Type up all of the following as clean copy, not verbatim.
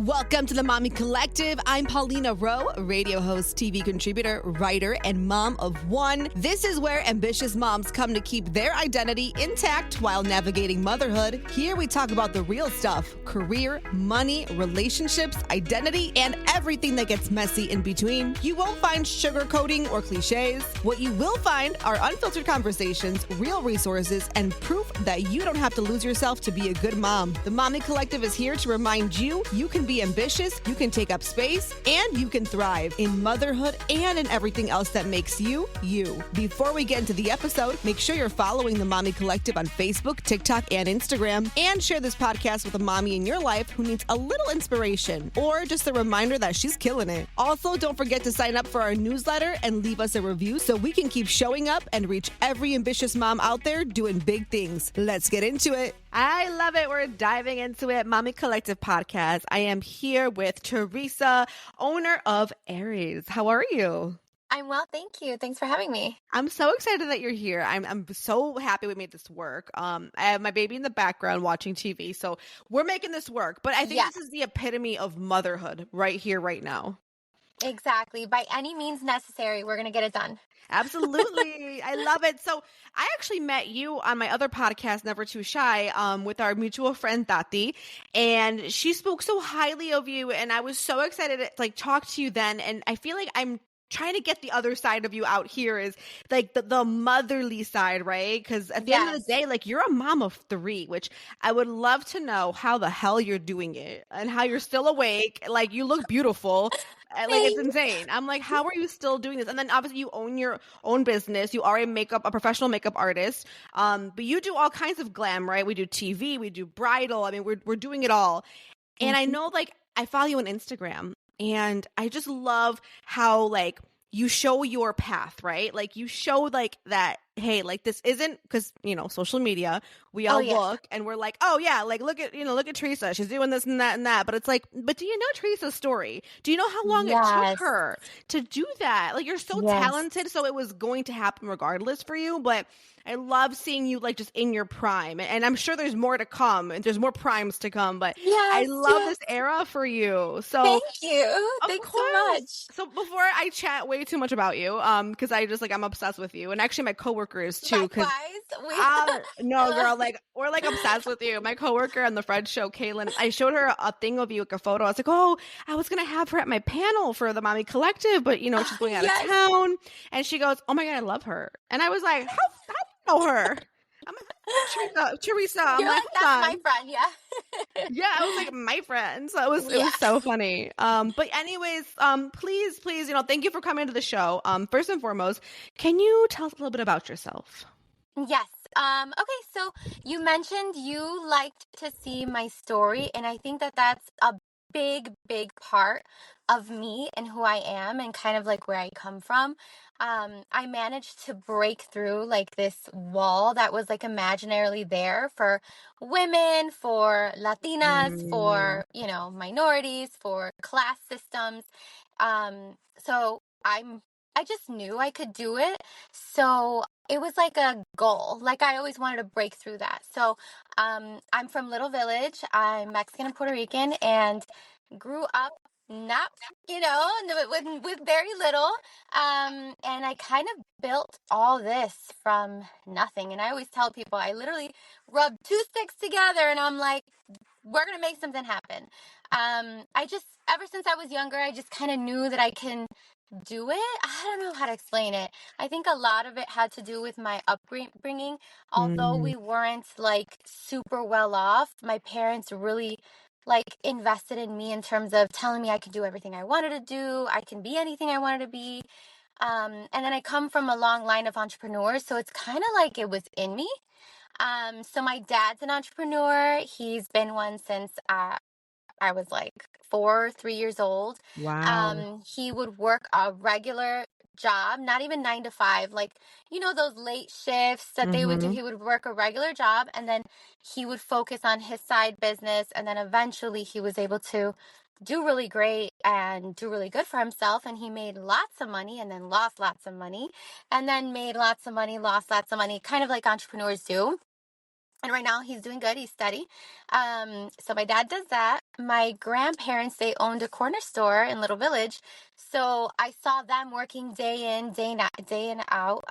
Welcome to the Mommy Collective. I'm Paulina Rowe, radio host, TV contributor, writer, and mom of one. This is where ambitious moms come to keep their identity intact while navigating motherhood. Here we talk about the real stuff: career, money, relationships, identity, and everything that gets messy in between. You won't find sugarcoating or cliches. What you will find are unfiltered conversations, real resources, and proof that you don't have to lose yourself to be a good mom. The Mommy Collective is here to remind you can be ambitious, you can take up space, and you can thrive in motherhood and in everything else that makes you, you. Before we get into the episode, make sure you're following the Mommy Collective on Facebook, TikTok, and Instagram, and share this podcast with a mommy in your life who needs a little inspiration, or just a reminder that she's killing it. Also, don't forget to sign up for our newsletter and leave us a review so we can keep showing up and reach every ambitious mom out there doing big things. Let's get into it. I love it. We're diving into it. Mommy Collective Podcast. I am here with Teresa, owner of AERIS. How are you? I'm well, thank you. Thanks for having me. I'm so excited that you're here. I'm so happy we made this work. I have my baby in the background watching TV, so we're making this work. But I think This is the epitome of motherhood right here, right now. Exactly. By any means necessary, we're going to get it done. Absolutely. I love it. So I actually met you on my other podcast, Never Too Shy, with our mutual friend Tati, and she spoke so highly of you, and I was so excited to talk to you then. And I feel like I'm trying to get the other side of you out here, is like the motherly side, right? Because at the end of the day, you're a mom of 3, which I would love to know how the hell you're doing it and how you're still awake. You look beautiful. It's insane. I'm like, how are you still doing this? And then obviously you own your own business. You are a professional makeup artist. But you do all kinds of glam, right? We do TV, we do bridal. I mean, we're doing it all. And I know, I follow you on Instagram, and I just love how you show your path, right? You show that, hey, this isn't, because, social media, we all look and we're like, oh yeah, look at Teresa, she's doing this and that and that. But it's but do you know Teresa's story? Do you know how long it took her to do that? You're so talented, so it was going to happen regardless for you. But I love seeing you just in your prime, and I'm sure there's more to come, and there's more primes to come. But I love this era for you. So thank you. Thanks so much. So before I chat way too much about you, because I'm obsessed with you, and actually my coworker is too. No, girl, we're obsessed with you. My coworker on the Fred show, Kaylin, I showed her a thing of you, a photo. I was like, oh, I was gonna have her at my panel for the Mommy Collective, but she's going out of town, and she goes, oh my god, I love her, and I was like, how do you know her? I'm like, Teresa. I'm You're that's my friend, yeah, I was like, my friend. So it was so funny. But anyways, please, thank you for coming to the show. First and foremost, can you tell us a little bit about yourself? Yes. Okay, so you mentioned you liked to see my story, and I think that that's a big part of me and who I am, and kind of where I come from. I managed to break through this wall that was imaginarily there for women, for Latinas, for, minorities, for class systems. So I just knew I could do it. So it was a goal. I always wanted to break through that. So I'm from Little Village. I'm Mexican and Puerto Rican, and grew up not, with very little. And I kind of built all this from nothing. And I always tell people, I literally rubbed 2 sticks together, and I'm like, we're going to make something happen. Ever since I was younger, I just kind of knew that I can do it. I don't know how to explain it. I think a lot of it had to do with my upbringing. Although we weren't super well off, my parents really invested in me in terms of telling me I could do everything I wanted to do. I can be anything I wanted to be. And then I come from a long line of entrepreneurs, so it's kind of it was in me. So my dad's an entrepreneur. He's been one since I was 3 years old. Wow. He would work a regular job, not even 9 to 5, those late shifts that they would do. He would work a regular job, and then he would focus on his side business. And then eventually he was able to do really great and do really good for himself. And he made lots of money, and then lost lots of money, and then made lots of money, lost lots of money, kind of like entrepreneurs do. And right now he's doing good. He's steady. So my dad does that. My grandparents, they owned a corner store in Little Village. So I saw them working day in, day in out.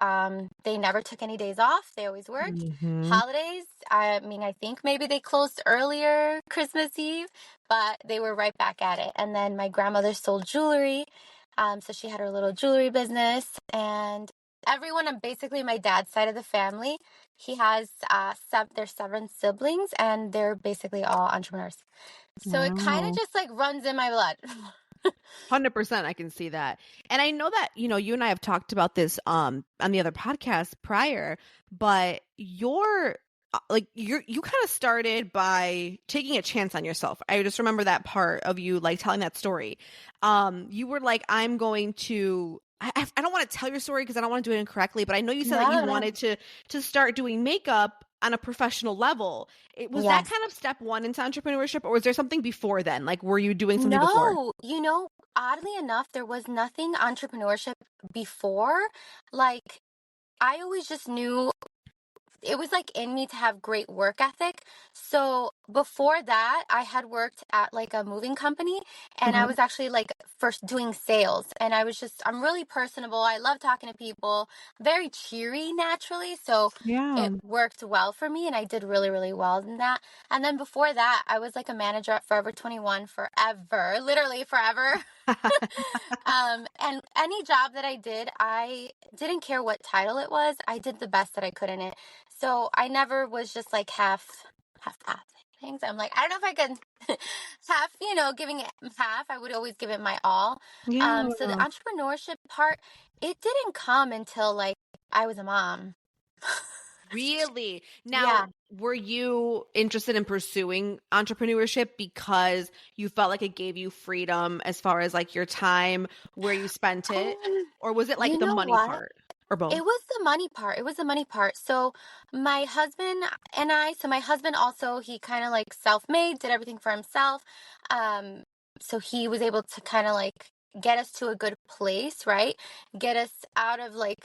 They never took any days off. They always worked. Mm-hmm. Holidays, I mean, I think maybe they closed earlier Christmas Eve, but they were right back at it. And then my grandmother sold jewelry. So she had her little jewelry business, and everyone on basically my dad's side of the family, he has there's 7 siblings, and they're basically all entrepreneurs. So it kind of Wow. just like runs in my blood. 100% I can see that. And I know that, you and I have talked about this on the other podcast prior, but you kind of started by taking a chance on yourself. I just remember that part of you like telling that story. You were like, I'm going to I don't want to tell your story because I don't want to do it incorrectly, but I know you said that you No, no. wanted to start doing makeup on a professional level. Was that Yes. kind of step one into entrepreneurship, or was there something before then? Like, were you doing something before? No, oddly enough, there was nothing entrepreneurship before. Like, I always just knew it was like in me to have great work ethic. So before that, I had worked at like a moving company, and I Okay. was actually like first doing sales. And I'm really personable. I love talking to people, very cheery naturally. So Yeah. it worked well for me, and I did really, really well in that. And then before that, I was like a manager at Forever 21 forever, literally forever. And any job that I did, I didn't care what title it was. I did the best that I could in it. So I never was just like half things. I'm like, I don't know if I could half, giving it half. I would always give it my all. So the Yeah. entrepreneurship part, it didn't come until like I was a mom. Really? Now, Yeah. were you interested in pursuing entrepreneurship because you felt like it gave you freedom as far as like your time, where you spent it? Um, Or was it you like the know money what? part or both? It was the money part. It was the money part. So my husband my husband also, he kind of like self-made, did everything for himself. Um, so he was able to kind of like get us to a good place, right? Get us out of like,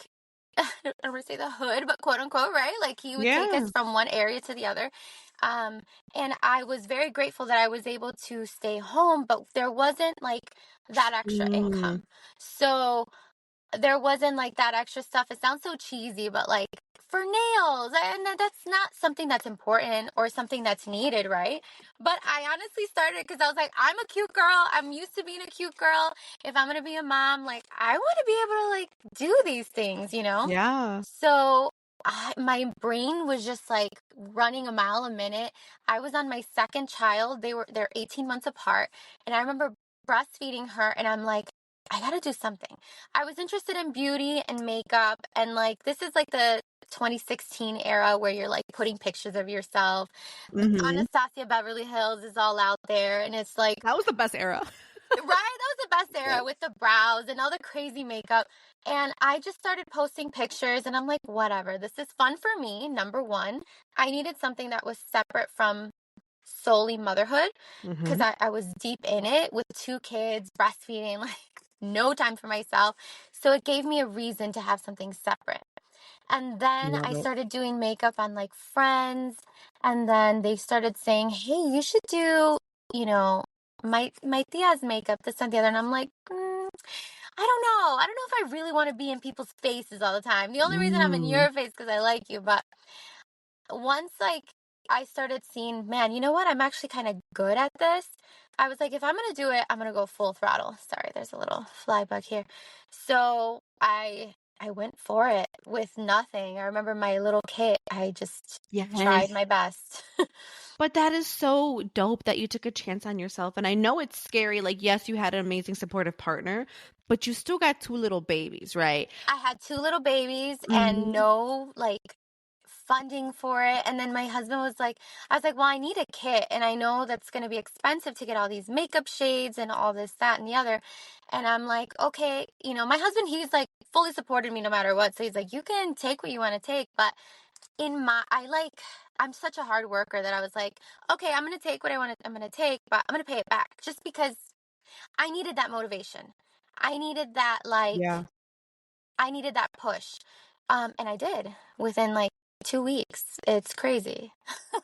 I don't want to say the hood, but quote unquote, right? Like he would take us Yeah. from one area to the other. Um, and I was very grateful that I was able to stay home, but there wasn't like that extra Mm, income. So there wasn't like that extra stuff. It sounds so cheesy, but like for nails, and that's not something that's important or something that's needed, right? But I honestly started because I was like, I'm a cute girl. I'm used to being a cute girl. If I'm gonna be a mom, like I want to be able to like do these things. yeah. So my brain was just like running a mile a minute. I was on my second child. They're 18 months apart, and I remember breastfeeding her, and I'm like, I gotta do something. I was interested in beauty and makeup, and like this is like the 2016 era where you're like putting pictures of yourself. Hmm. Anastasia Beverly Hills is all out there, and it's like, That was the best era. right, that was the best era with the brows and all the crazy makeup. And I just started posting pictures, and I'm like, whatever, this is fun for me. Number one, I needed something that was separate from solely motherhood because Hmm. I was deep in it with 2 kids, breastfeeding, like no time for myself. So it gave me a reason to have something separate. And then Love I it. started doing makeup on like friends, and then they started saying, "Hey, you should do, you know, my Tia's makeup, this and the other." And I'm like, I don't know. I don't know if I really want to be in people's faces all the time. The only reason I'm in Mm, your face because I like you, but once like I started seeing, man, you know what? I'm actually kind of good at this. I was like, if I'm gonna do it, I'm gonna go full throttle. Sorry, there's a little fly bug here. So I went for it with nothing. I remember my little kit. I just tried yes. my best. But that is so dope that you took a chance on yourself. And I know it's scary. Like, yes, you had an amazing supportive partner, but you still got 2 little babies, right? I had 2 little babies and Hmm. no like funding for it. And then my husband was like, I was like, well, I need a kit. And I know that's going to be expensive to get all these makeup shades and all this, that, and the other. And I'm like, okay, my husband, he's like fully supported me no matter what. So he's like, you can take what you want to take. But I'm such a hard worker that I was like, okay, I'm going to take what I'm going to take, but I'm going to pay it back just because I needed that motivation. I needed that, like, Yeah. I needed that push. And I did within like 2 weeks. It's crazy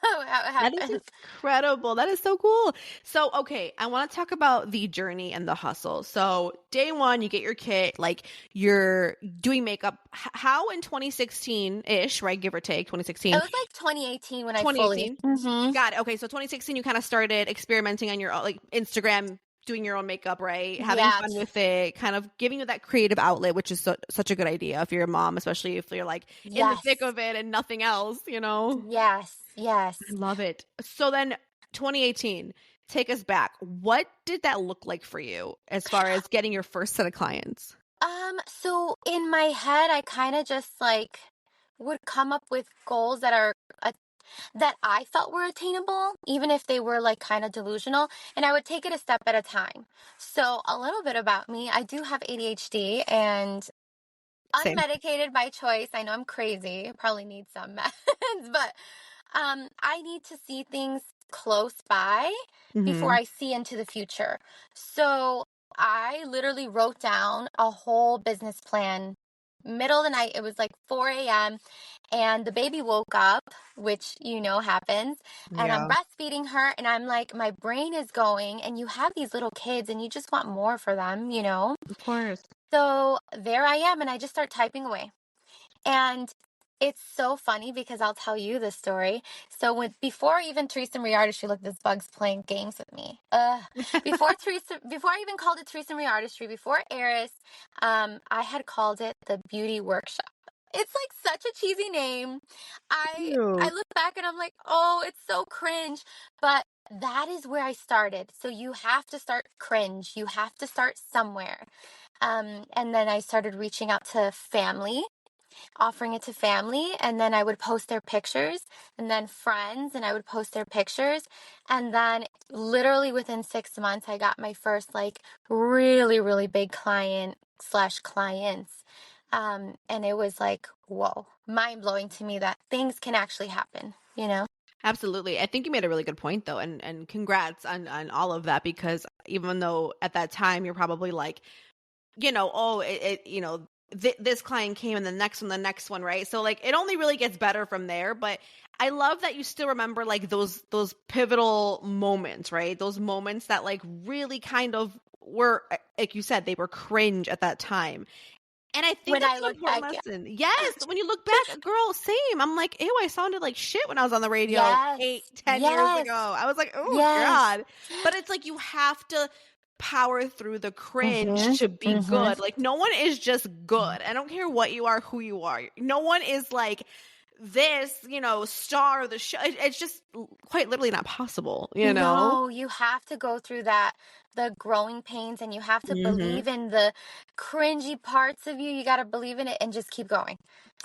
how it That is happens. incredible. That is so cool. So, okay, I want to talk about the journey and the hustle. So, day one, you get your kit, like you're doing makeup. How in 2016-ish, right? Give or take, It 2016, was like 2018 when I fully. 2018. Got it. Okay, so 2016, you kind of started experimenting on your own, like Instagram, doing your own makeup, right? Having Yeah. fun with it, kind of giving you that creative outlet, which is such a good idea if you're a mom, especially if you're like in the thick Yes. of it and nothing else, you know? Yes. Yes. I love it. So then 2018, take us back. What did that look like for you as far as getting your first set of clients? So in my head, I kind of just like would come up with goals that are that I felt were attainable, even if they were like kind of delusional, and I would take it a step at a time. So a little bit about me, I do have ADHD and Same. unmedicated by choice. I know I'm crazy, probably need some meds, but I need to see things close by before Hmm. I see into the future. So I literally wrote down a whole business plan. Middle of the night, it was like 4 a.m. and the baby woke up, which you know happens, and I'm Yeah, breastfeeding her, and I'm like, my brain is going, and you have these little kids, and you just want more for them, you know? of course. So there I am, and I just start typing away. And it's so funny because I'll tell you the story. So before even Teresa Marie Artistry, look, this bug's playing games with me. Before I even called it Teresa Marie Artistry, before AERIS, I had called it the Beauty Workshop. It's like such a cheesy name. I Cute. look back and I'm like, oh, it's so cringe. But that is where I started. So you have to start cringe. You have to start somewhere. And then I started reaching out to family, offering it to family, and then I would post their pictures, and then friends, and I would post their pictures. And then literally within 6 months I got my first like really, really big client slash clients. And it was like, whoa, mind blowing to me that things can actually happen, you know? Absolutely. I think you made a really good point though, and congrats on all of that, because even though at that time you're probably like, oh, this client came and the next one, right? So like it only really gets better from there. But I love that you still remember like those pivotal moments, right? Those moments that like really kind of were, like you said, they were cringe at that time. And I think When that's I an look important back, yeah. lesson. Yes, when you look back, girl, same. I'm like, ew, I sounded like shit when I was on the radio Yes, 8, 10 years yes, ago. I was like, oh yes. God. But it's like you have to power through the cringe Mm-hmm, to be mm-hmm. good. Like no one is just good. I don't care what you are, who you are. No one is like this, star of the show. It's just quite literally not possible, you know? No, you have to go through that, the growing pains, and you have to Mm-hmm. believe in the cringy parts of you. You got to believe in it and just keep going.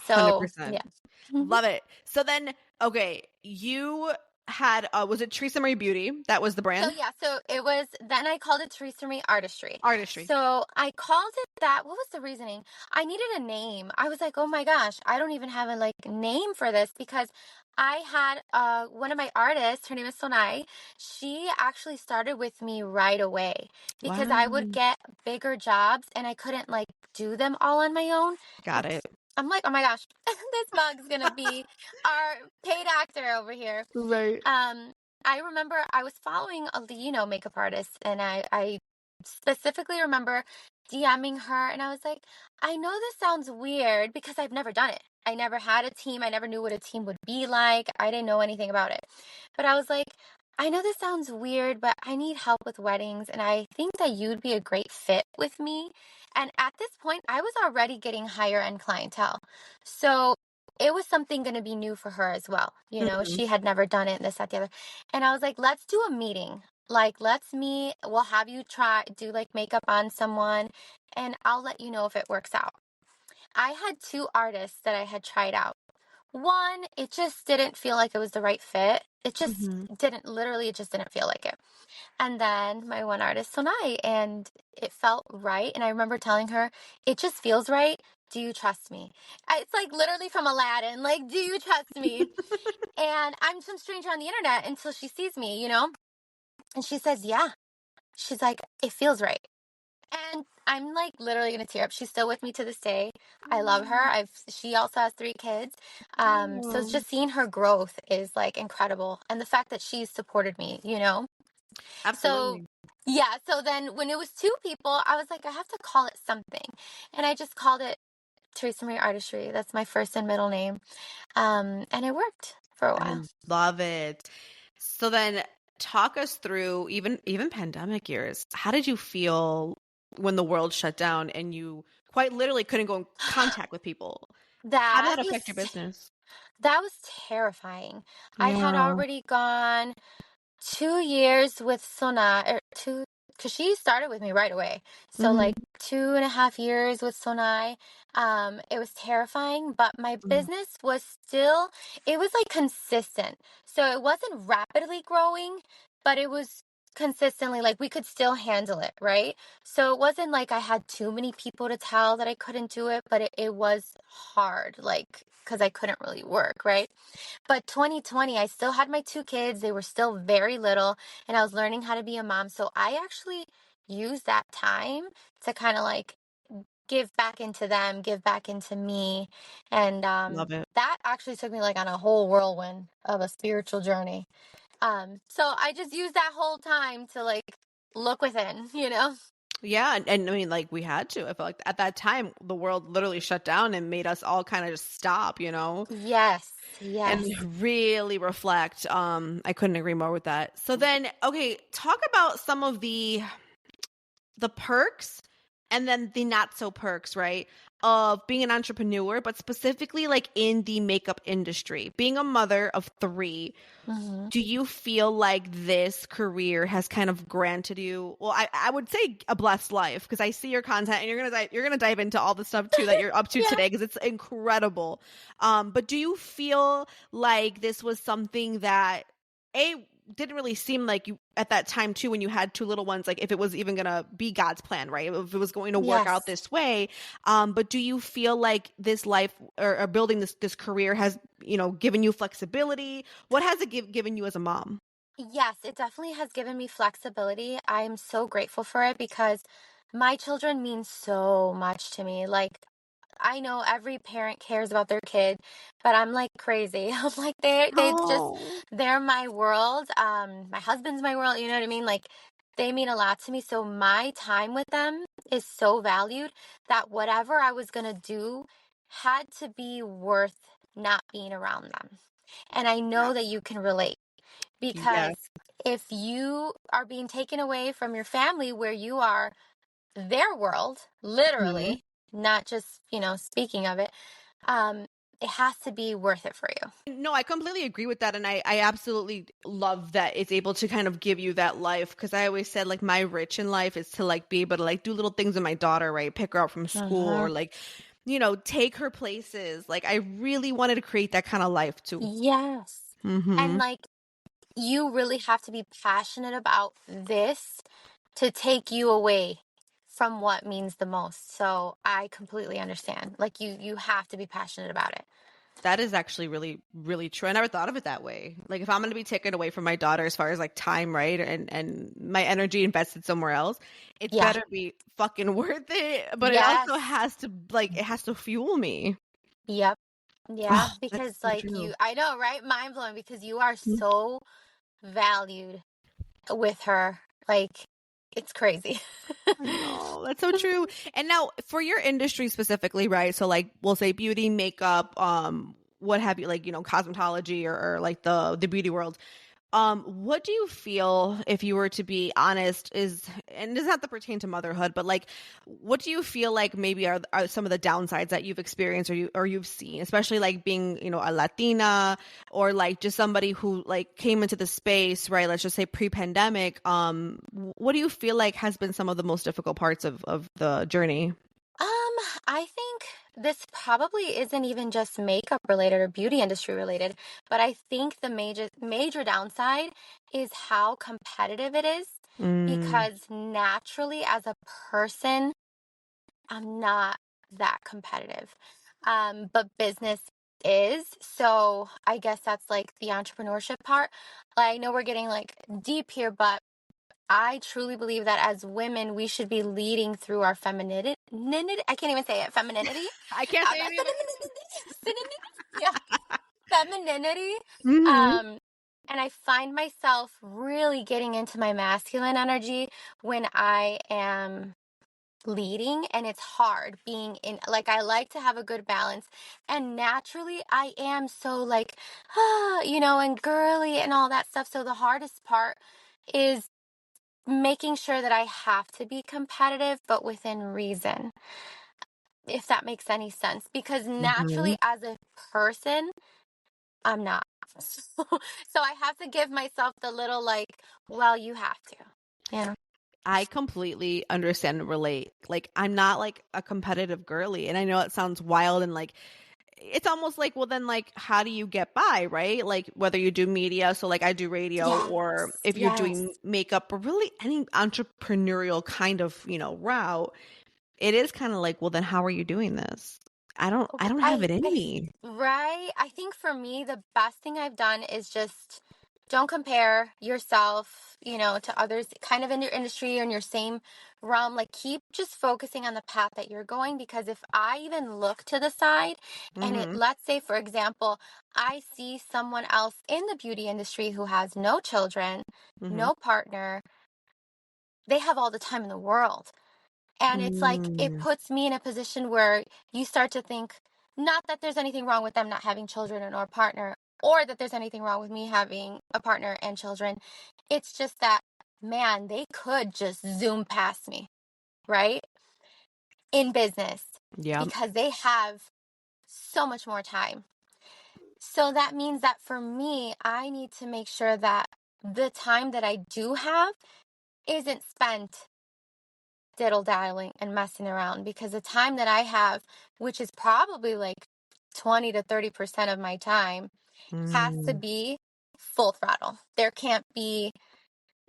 So, 100%. yeah. Mhm. Love it. So then, okay, you had, was it Teresa Marie Beauty? That was the So brand? yeah, so it was, then I called it Teresa Marie Artistry. Artistry. So I called it that. What was the reasoning? I needed a name. I was like, oh my gosh, I don't even have a like name for this, because I had one of my artists, her name is Sonai. She actually started with me right away because I would Wow. get bigger jobs and I couldn't like do them all on my own. Got it. I'm like, oh my gosh, this mug's gonna be our paid actor over here. Right. Um, I remember I was following a makeup artist, and I specifically remember DMing her, and I was like, I know this sounds weird because I've never done it. I never had a team. I never knew what a team would be like. I didn't know anything about it. But I was like, I know this sounds weird, but I need help with weddings, and I think that you'd be a great fit with me. And at this point, I was already getting higher end clientele. So it was something going to be new for her as well. You know, Mhm. she had never done it, this, that, the other. And I was like, let's do a meeting. Like, let's meet. We'll have you do like makeup on someone, and I'll let you know if it works out. I had two artists that I had tried out. One, it just didn't feel like it was the right fit. It just Mhm. didn't, literally, it just didn't feel like it. And then my one artist, Sonai, and it felt right. And I remember telling her, it just feels right. Do you trust me? It's like literally from Aladdin. Like, do you trust me? And I'm some stranger on the internet until she sees me, you know? And she says, yeah. She's like, it feels right. And I'm like literally gonna tear up. She's still with me to this day. I love her. She also has 3 kids. So it's Oh, just seeing her growth is like incredible. And the fact that she's supported me, you know? So absolutely. yeah, so then when it was 2 people, I was like, I have to call it something. And I just called it Teresa Marie Artistry. That's my first and middle name. And it worked for a I while. love it. So then talk us through even pandemic years. How did you feel when the world shut down and you quite literally couldn't go in contact with people? How did That that was affect your business? that was terrifying. I had Yeah. already gone 2 years with Sonai, or two, because she started with me right away. So like Mhm. 2.5 years with Sonai. It was terrifying, but my Mm. business was still, it was like consistent. So it wasn't rapidly growing, but it was consistently like we could still handle it, right? So it wasn't like I had too many people to tell that I couldn't do it, but it was hard, like, because I couldn't really work, right? But 2020, I still had my 2 kids. They were still very little, and I was learning how to be a mom. So I actually used that time to kind of like give back into them, give back into me. And Love it. that actually took me like on a whole whirlwind of a spiritual journey. So I just used that whole time to like look within, you know? Yeah, and I mean, like we had to. I felt like at that time the world literally shut down and made us all kind of just stop, Yes, and yes. really reflect. I couldn't agree more with that. So then, okay, talk about some of the perks and then the not so perks, right? Of being an entrepreneur, but specifically like in the makeup industry, being a mother of 3. Hmm. Do you feel like this career has kind of granted you, well, I would say a blessed life, because I see your content and you're gonna dive into all the stuff too that you're up to Yeah. today because it's incredible. But do you feel like this was something that a didn't really seem like you at that time too, when you had 2 little ones, like if it was even gonna be God's plan, right? If it was going to work out Yes. this way. But do you feel like this life, or building this career has, given you flexibility? What has it given you as a mom? Yes, it definitely has given me flexibility. I'm so grateful for it because my children mean so much to me. Like, I know every parent cares about their kid, but I'm like crazy. I'm like Oh, they're my world. My husband's my world, you know what I mean? Like they mean a lot to me. So my time with them is so valued that whatever I was gonna do had to be worth not being around them. And I know that you can relate yeah. because if you are being taken away from your family where you are their world, Mhm. literally, not just, speaking of it, um, it has to be worth it for you. No, I completely agree with that. And I absolutely love that it's able to kind of give you that life. Because I always said, like, my rich in life is to, like, be able to, like, do little things with my daughter, right? Pick her up from school, Hmm. or, like, take her places. Like, I really wanted to create that kind of life too. Yes. And Mm-hmm. like, you really have to be passionate about this to take you away from what means the most. So I completely understand. Like you have to be passionate about it. That is actually really, really true. I never thought of it that way. Like, if I'm going to be taken away from my daughter as far as like time, right, and my energy invested somewhere else, it Yeah. better be fucking worth it. But it also Yes. has to, like, it has to fuel me. Yep. Yeah, Oh, that's because so like true. I know, right? Mind blowing because you are so valued with her. Like it's crazy. I know. That's so true. And now for your industry specifically, right? So, like, we'll say beauty, makeup, what have you, like, cosmetology, or like the beauty world. What do you feel, if you were to be honest, and it doesn't have to pertain to motherhood, but like, what do you feel like maybe are some of the downsides that you've experienced, or you've seen, especially like being, a Latina, or like just somebody who like came into the space, right? Let's just say pre-pandemic. What do you feel like has been some of the most difficult parts of the journey? I think this probably isn't even just makeup related or beauty industry related, but I think the major downside is how competitive it is Mm, because naturally as a person, I'm not that competitive. But business is, so I guess that's like the entrepreneurship part. I know we're getting like deep here, but I truly believe that as women, we should be leading through our femininity. I can't even say it. Femininity. I can't say it either. Yeah, femininity. Mm-hmm. And I find myself really getting into my masculine energy when I am leading, and it's hard being in, like, I like to have a good balance, and naturally I am so like and girly and all that stuff. So the hardest part is making sure that I have to be competitive but within reason, if that makes any sense, because Mm-hmm. naturally as a person I'm not. So I have to give myself the little like, well, you have to, you know. I completely understand and relate. Like, I'm not like a competitive girly. And I know it sounds wild and like, it's almost like, well, then, like, how do you get by, right? Like, whether you do media, so like I do radio, or Yes, if you're yes. doing makeup, or really any entrepreneurial kind of, route, it is kind of like, well, then how are you doing this? I don't have it in me. Right. I think for me, the best thing I've done is just don't compare yourself, to others kind of in your industry or in your same realm. Like, keep just focusing on the path that you're going. Because if I even look to the side and Mm-hmm. let's say, for example, I see someone else in the beauty industry who has no children, Mm-hmm. no partner, they have all the time in the world. And it's like, it Mm-hmm. puts me in a position where you start to think, not that there's anything wrong with them not having children or a partner, or that there's anything wrong with me having a partner and children. It's just that, man, they could just zoom past me, right? In business, Yeah. because they have so much more time. So that means that for me, I need to make sure that the time that I do have isn't spent diddle daddling and messing around, because the time that I have, which is probably like 20 to 30% of my time, has to Mm. be full throttle. There can't be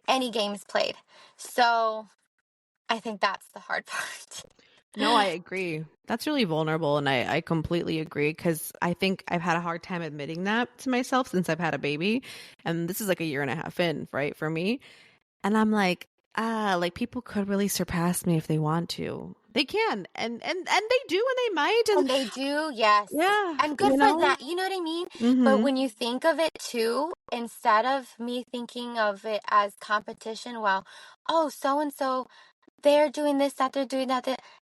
any games played. So I think that's the hard part. No, I agree. That's really vulnerable. And I completely agree, because I think I've had a hard time admitting that to myself since I've had a baby. And this is like a year and a half in, right, for me. And I'm like, like, people could really surpass me if they want to. They can. And they do, and they might. And And they do, yes. yeah, And good for that. You know what I mean? But Mm-hmm. when you think of it too, instead of me thinking of it as competition, well, oh, so and so, they're doing this, that they're doing that,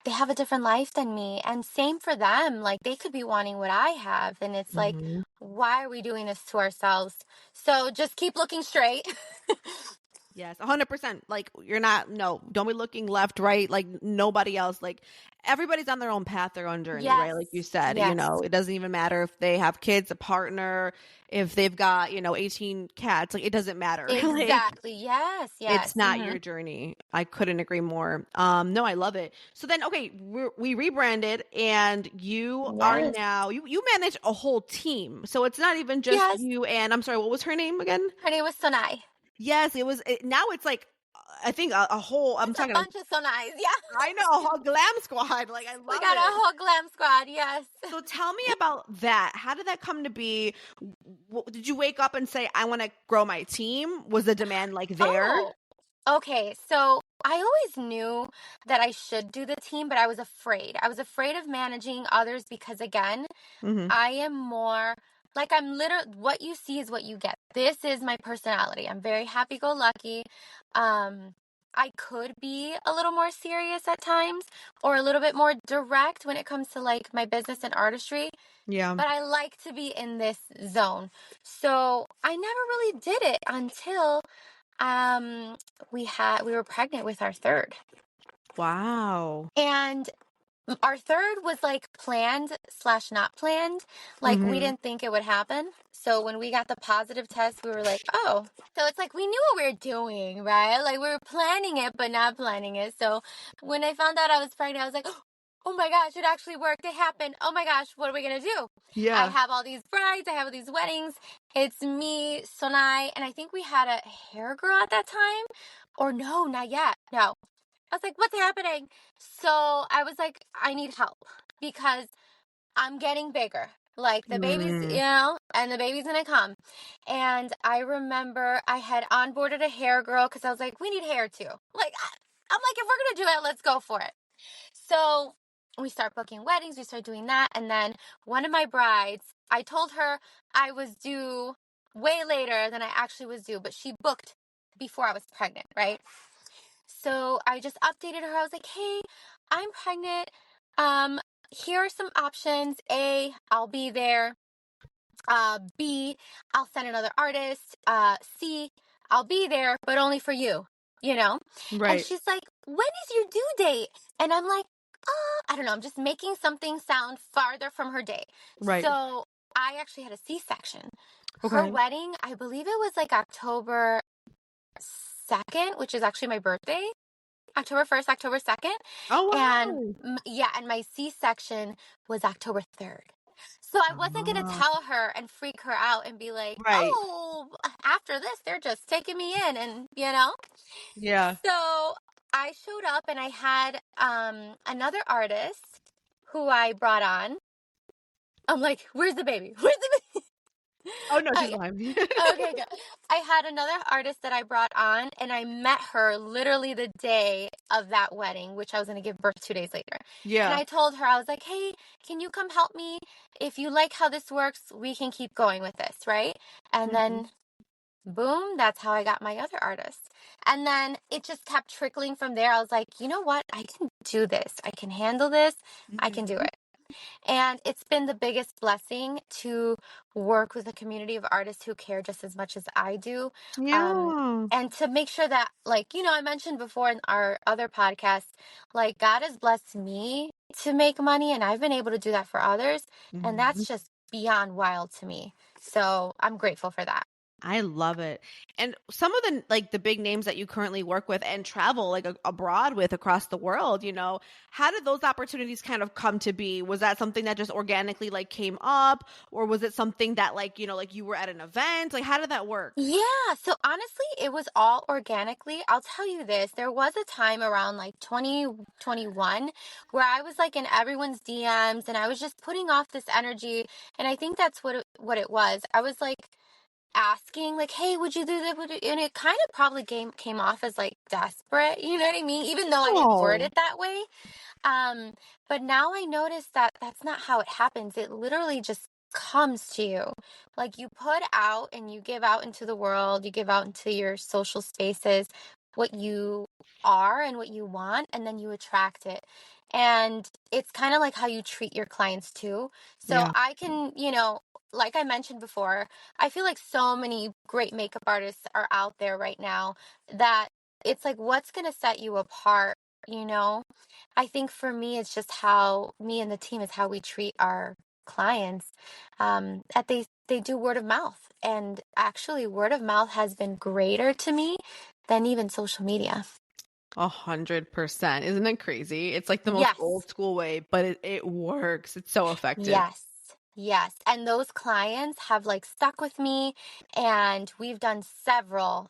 they have a different life than me. And same for them. Like, they could be wanting what I have. And it's like, Mm-hmm. why are we doing this to ourselves? So just keep looking straight. Yes, 100%. Like, you're not, no, don't be looking left, right, like nobody else. Like, everybody's on their own path, their own journey, Yes. right? Like you said, Yes. it doesn't even matter if they have kids, a partner, if they've got, 18 cats, like, it doesn't matter. Like, Exactly. Yes. it's Yes. not your journey. I couldn't agree more. No, I love it. So then, okay, we rebranded, and you are Yes. now, you manage a whole team. So it's not even just Yes. you and, I'm sorry, what was her name again? Her name was Sonai. Yes, now it's like, I think a whole, I'm It's a talking, bunch of Sonais. Yeah. I know, a whole glam squad. Like, I We love got a it. whole glam squad. Yes. So tell me about that. How did that come to be? Did you wake up and say, I want to grow my team? Was the demand like there? Oh, okay. So I always knew that I should do the team, but I was afraid. I was afraid of managing others because, again, Mm-hmm. I am more like, I'm literally, what you see is what you get. This is my personality. I'm very happy go lucky. Um, I could be a little more serious at times, or a little bit more direct when it comes to like my business and artistry, Yeah. but I like to be in this zone. So I never really did it until we were pregnant with our third. Wow. And our third was like planned slash not planned. Like, we Mm-hmm. didn't think it would happen. So when we got the positive test, we were like, oh. So it's like we knew what we were doing, right? Like, we were planning it, but not planning it. So when I found out I was pregnant, I was like, oh my gosh, it actually worked. It happened. Oh my gosh, what are we going to do? I Yeah. have all these brides. I have all these weddings. It's me, Sonai, and I think we had a hair girl at that time. Or no, not yet. No. I was like, what's happening? So I was like, I need help because I'm getting bigger. Like the baby's, Mm, and the baby's gonna come. And I remember I had onboarded a hair girl because I was like, we need hair too. Like, I'm like, if we're gonna do it, let's go for it. So we start booking weddings, we start doing that. And then one of my brides, I told her I was due way later than I actually was due, but she booked before I was pregnant, right? So I just updated her. I was like, hey, I'm pregnant. Um, Here are some options. A, I'll be there. B, I'll send another artist. C, I'll be there, but only for you, you know? And right, she's like, when is your due date? And I'm like, I don't know. I'm just making something sound farther from her date. right. So I actually had a C-section. Her Okay. wedding, I believe it was like October 2nd, which is actually my birthday. October 1st, October 2nd. And Oh, yeah, and my C-section was October 3rd. So I wasn't going to wow. tell her and freak her out and be like, Right. oh, after this, they're just taking me in. And, Yeah. so I showed up and I had another artist who I brought on. I'm like, where's the baby? Where's the baby? Oh no, she's I, behind me. Okay, good. I had another artist that I brought on, and I met her literally the day of that wedding, which I was going to give birth 2 days later. And Yeah. I told her, I was like, hey, can you come help me? If you like how this works, we can keep going with this, right? And Mhm. then, boom, that's how I got my other artist. And then it just kept trickling from there. I was like, you know what? I can do this. I can handle this. I can do Mhm. it. And it's been the biggest blessing to work with a community of artists who care just as much as I do. Um, Yeah. and to make sure that, like, I mentioned before in our other podcast, like, God has blessed me to make money, and I've been able to do that for others. And Mhm. that's just beyond wild to me. So I'm grateful for that. I love it. And some of the like the big names that you currently work with and travel like abroad with across the world, how did those opportunities kind of come to be? Was that something that just organically like came up, or was it something that like you were at an event? Like how did that work? Yeah, so honestly, it was all organically. I'll tell you this, there was a time around like 2021 where I was like in everyone's DMs and I was just putting off this energy, and I think that's what it was. I was like asking like, "Hey, would you do that?" And it kind of probably came off as like desperate, you know what I mean? Even though I didn't word Oh, it that way. Um, but now I notice that that's not how it happens. It literally just comes to you. Like you put out and you give out into the world, you give out into your social spaces what you are and what you want, and then you attract it. And it's kind of like how you treat your clients too. So yeah. I can, like I mentioned before, I feel like so many great makeup artists are out there right now that it's like, what's going to set you apart? You know, I think for me, it's just how me and the team is how we treat our clients. That they do word of mouth, and actually, word of mouth has been greater to me than even social media. 100%. Isn't it crazy? It's like the most Yes. old school way, but it works. It's so effective. Yes. Yes. And those clients have like stuck with me, and we've done several,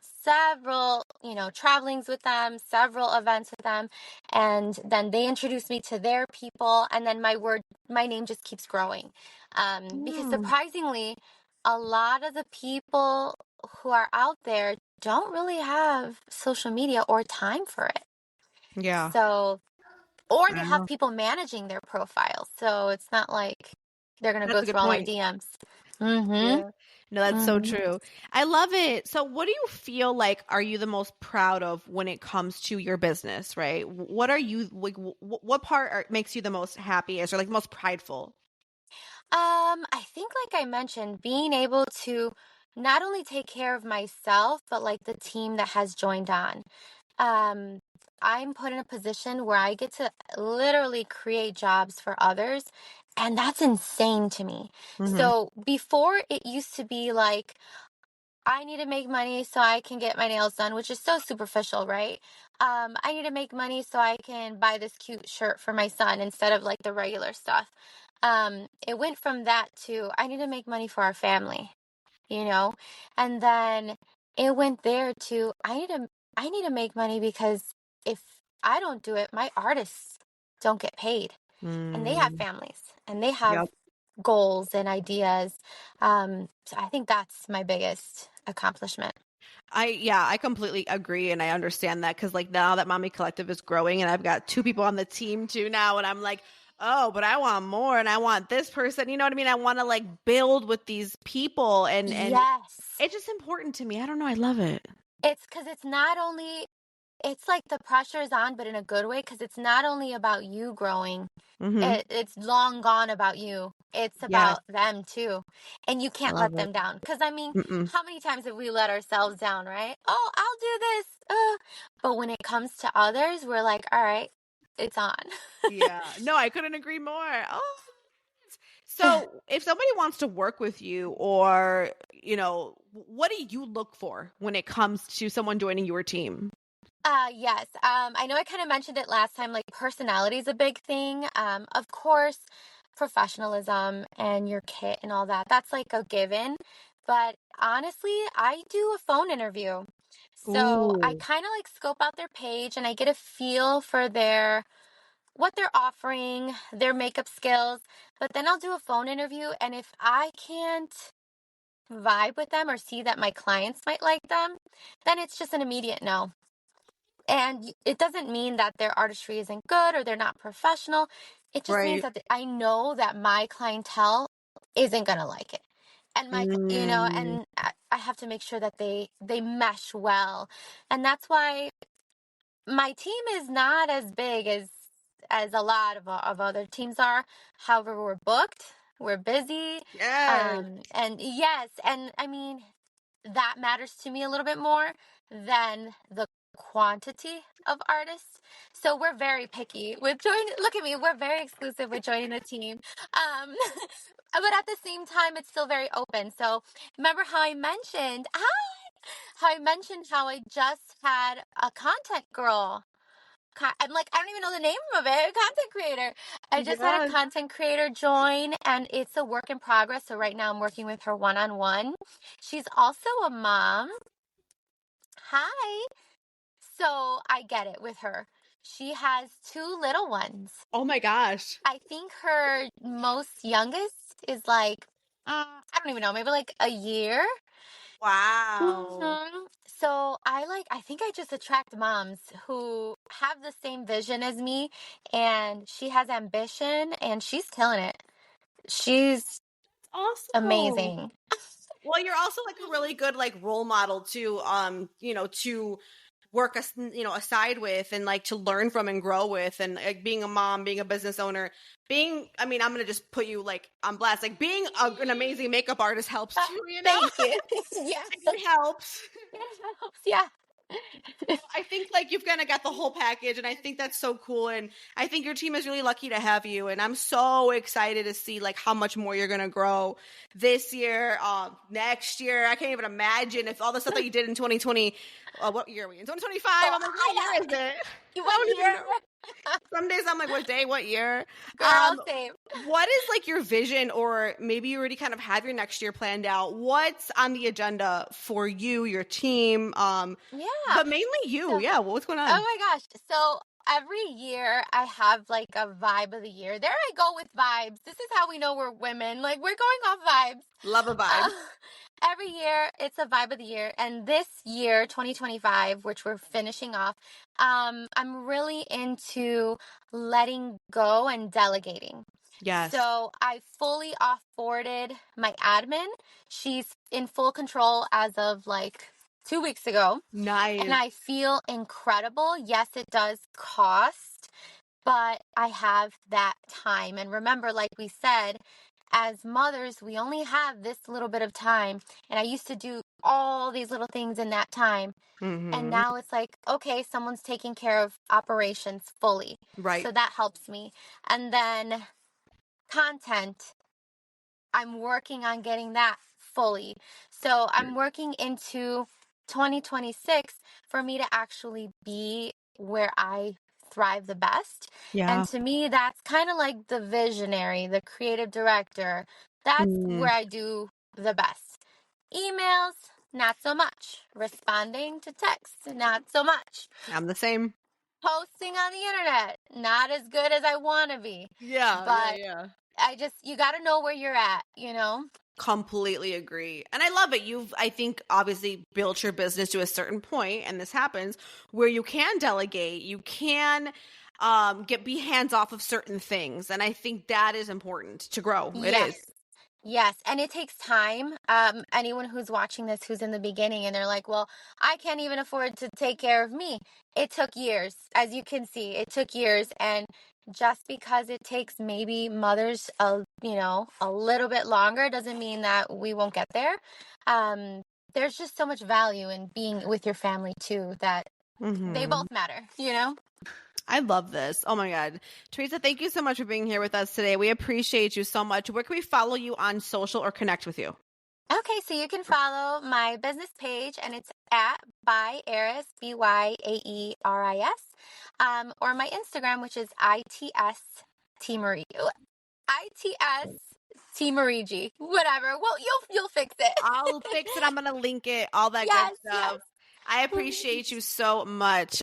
travelings with them, several events with them. And then they introduce me to their people, and then my name just keeps growing. Because Yeah. surprisingly, a lot of the people who are out there don't really have social media or time for it. Yeah. So, or I they have know. people managing their profiles. So it's not like they're going to That's go a good through all my point. DMs. Mm-hmm. Yeah. No, that's so Mm-hmm. true. I love it. So, what do you feel like are you the most proud of when it comes to your business, right? What are you like what part makes you the most happiest or like most prideful? I think, like I mentioned, being able to not only take care of myself, but like the team that has joined on. Um, I'm put in a position where I get to literally create jobs for others, and that's insane to me. Mhm. So before it used to be like, I need to make money so I can get my nails done, which is so superficial, right? I need to make money so I can buy this cute shirt for my son instead of like the regular stuff. It went from that to I need to make money for our family, you know? And then it went there to I need to make money because if I don't do it, my artists don't get paid, and they have Mm. families and they have Yep. goals and ideas. So I think that's my biggest accomplishment. I completely agree, and I understand that because like now that Mommy Collective is growing and I've got 2 people on the team too now, and I'm like, oh, but I want more and I want this person. You know what I mean? I want to like build with these people, and Yes. it's just important to me. I don't know. I love it. It's because it's not only, it's like the pressure is on, but in a good way, because it's not only about you growing. Mm-hmm. It's long gone about you. It's Yes, about them too. And you I can't love let it. them down. Because, I mean, Mm-mm. how many times have we let ourselves down, right? Oh, I'll do this. But when it comes to others, we're like, all right, it's on. Yeah. No, I couldn't agree more. Oh, so if somebody wants to work with you, or what do you look for when it comes to someone joining your team? Yes. I know I kind of mentioned it last time, like personality is a big thing. Of course, professionalism and your kit and all that, that's like a given. But honestly, I do a phone interview. So I Ooh. kind of like scope out their page and I get a feel for what they're offering, their makeup skills. But then I'll do a phone interview, and if I can't vibe with them or see that my clients might like them, then it's just an immediate no. And it doesn't mean that their artistry isn't good or they're not professional. It just means Right. that I know that my clientele isn't going to like it. And Mm. and I have to make sure that they mesh well. And that's why my team is not as big as a lot of other teams are. However, we're booked, we're busy. Yes. And yes, and I mean, that matters to me a little bit more than the quantity of artists. So we're very picky with joining. Look at me, we're very exclusive with joining the team. But at the same time, it's still very open. So remember how I mentioned how I just had a content girl. I'm like, I don't even know the name of it. Content creator. I just had a Yes. content creator join, and it's a work in progress. So right now I'm working with her one-on-one. She's also a mom. Hi. So I get it with her. She has 2 little ones. Oh my gosh. I think her most youngest is like, I don't even know, maybe like a year. Wow. Mhm. So I think I just attract moms who have the same vision as me, and she has ambition and she's killing it. She's Awesome. amazing. Well, you're also like a really good like role model to to work aside with, and like to learn from and grow with, and like being a mom, being a business owner, being, I mean, I'm gonna just put you like on blast, like being an amazing makeup artist helps Uh, too, you know. Thank you. Yeah. It helps. It helps. Yeah. I think like you've kind of got the whole package, and I think that's so cool. And I think your team is really lucky to have you. And I'm so excited to see like how much more you're gonna grow this year, next year. I can't even imagine if all the stuff that you did in 2020. What year are we in? 2025. Oh, I'm like, what I year know. is it? I What don't even year? know. Some days I'm like, what day? What year? Girl, same. What is like your vision, or maybe you already kind of have your next year planned out? What's on the agenda for you, your team? Yeah. But mainly you. So, Yeah. Well, what's going oh on? my gosh. So every year I have like a vibe of the year. There I go with vibes. This is how we know we're women. Like, we're going off vibes. Love a Uh, vibe. every year it's a vibe of the year. And this year, 2025, which we're finishing off, I'm really into letting go and delegating. Yes. So I fully offboarded my admin. She's in full control as of like 2 weeks ago. And Nice. I feel incredible. Yes, it does cost, but I have that time. And remember, like we said, as mothers, we only have this little bit of time. And I used to do all these little things in that time. And Mm-hmm. now it's like, okay, someone's taking care of operations fully. Right. So that helps me. And then content, I'm working on getting that fully. So I'm working into 2026 for me to actually be where I thrive the best. And Yeah. to me, that's kind of like the visionary, the creative director. That's Mm, where I do the best. Emails, not so much. Responding to texts, not so much. I'm the same. Posting on the internet, not as good as I want to be. Yeah. Yeah. But Yeah. you got to know where you're at, you know? Completely agree. And I love it. You've, I think, obviously built your business to a certain point, and this happens where you can delegate, you can be hands off of certain things. And I think that is important to grow. It Yes. is. Yes, and it takes time. Anyone who's watching this who's in the beginning and they're like, well, I can't even afford to take care of me. It took years. As you can see, it took years. And just because it takes maybe mothers, a little bit longer doesn't mean that we won't get there. There's just so much value in being with your family too, that they both matter, you know? I love this. Oh my God. Teresa, thank you so much for being here with us today. We appreciate you so much. Where can we follow you on social or connect with you? Okay, so you can follow my business page, and it's at by AERIS, BYAERIS, or my Instagram, which is ITS T Marie, ITS T Marigi, whatever. Well, you'll fix it. I'll fix it. I'm going to link it, all that Yes, good yes. stuff. I appreciate you so much.